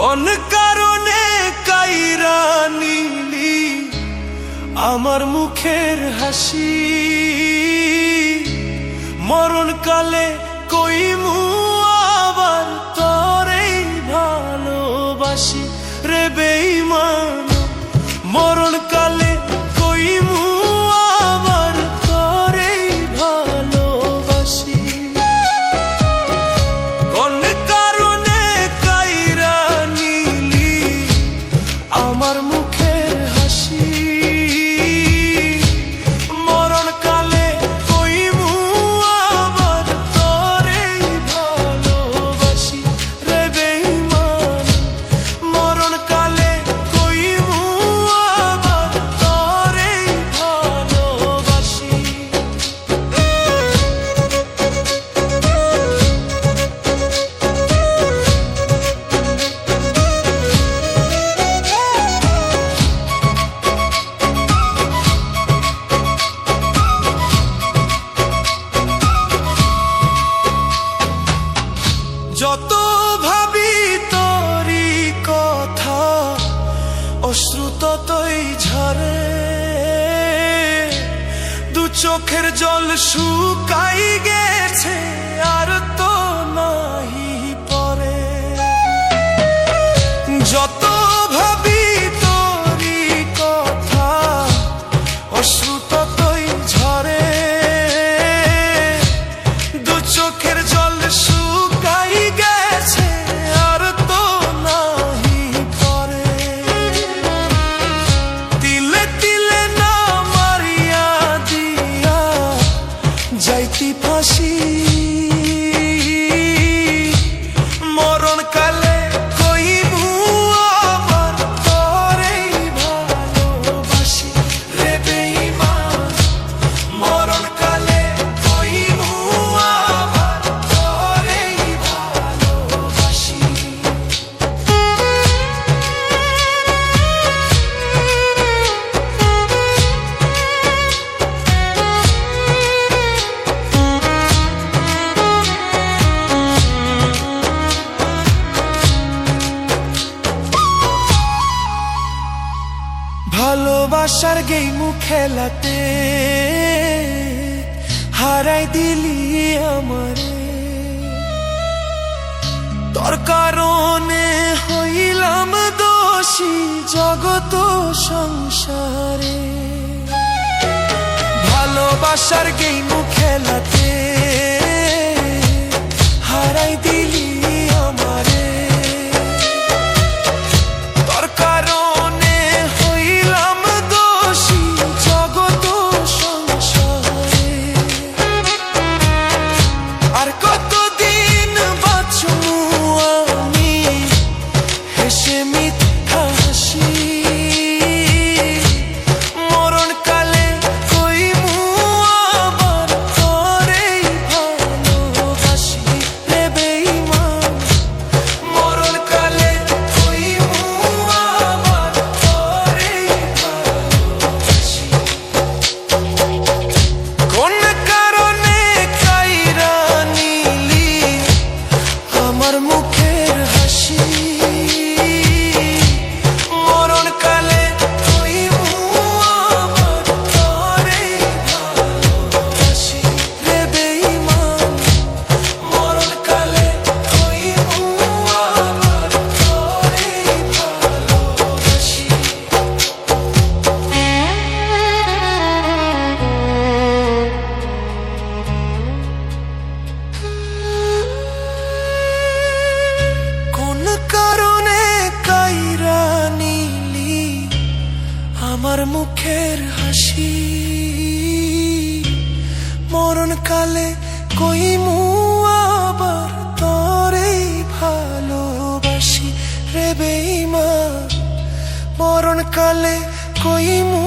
কোন কারণে কাইরা নিলি আমার মুখের হাসি, মরণকালে কইমু আবার তোরেই ভালোবাসি রে বেঈমান। মরণকালে কইমু আবার তোরেই ভালোবাসি। কোন কারণে কাইরা নিলি আমার মুখের হাসি, মরণকালে কইমু আবার তোরেই ভালোবাসি রে বেঈমান। মরণকালে কইমু আবার তোরেই ভালোবাসি। যত ভাবি তোরি কথা অশ্রু ততই ঝরে, দু চোখের জল শুকাই গেছে আর তো নাহি পরে। যত ভাবি তোরি কথা অশ্রু ততই ঝরে, দু চোখের জল শুকাই গেছে আর তো নাহি পরে। তিলে তিলে না মারিয়া দিয়া যাইতি ফাঁসি, মরণকালে কইমু আবার তোরেই ভালোবাসি রে বেঈমান। মরণকালে কইমু আবার তোরেই ভালোবাসি। ভালোবাসার গেইমু খেলাতে হারাই দিলি আমারে, তোর কারণে হইলাম দোষী জগত সংসারে। ভালোবাসার গেইমু খেলাতে হারাই দিলি আমারে, তোর কারণে হইলাম দোষী জগত সংসারে। আর কতদিন বাঁচমু আমি হেসে মিথ্যা হাসি, মরণকালে কইমু আবার তোরেই ভালোবাসি রে বেঈমান। মরণকালে কইমু আবার তোরেই ভালোবাসি। কোন কারণে কাইরা নিলি আমার মুখের হাসি, মরণকালে কইমু আবার তোরেই ভালোবাসি রে বেঈমান। মরণকালে কইমু আবার তোরেই ভালোবাসি। কোন কারণে কাইরা নিলি আমার মুখের হাসি, মরণকালে কইমু আবার তোরেই ভালোবাসি রে বেঈমান। মরণকালে কইমু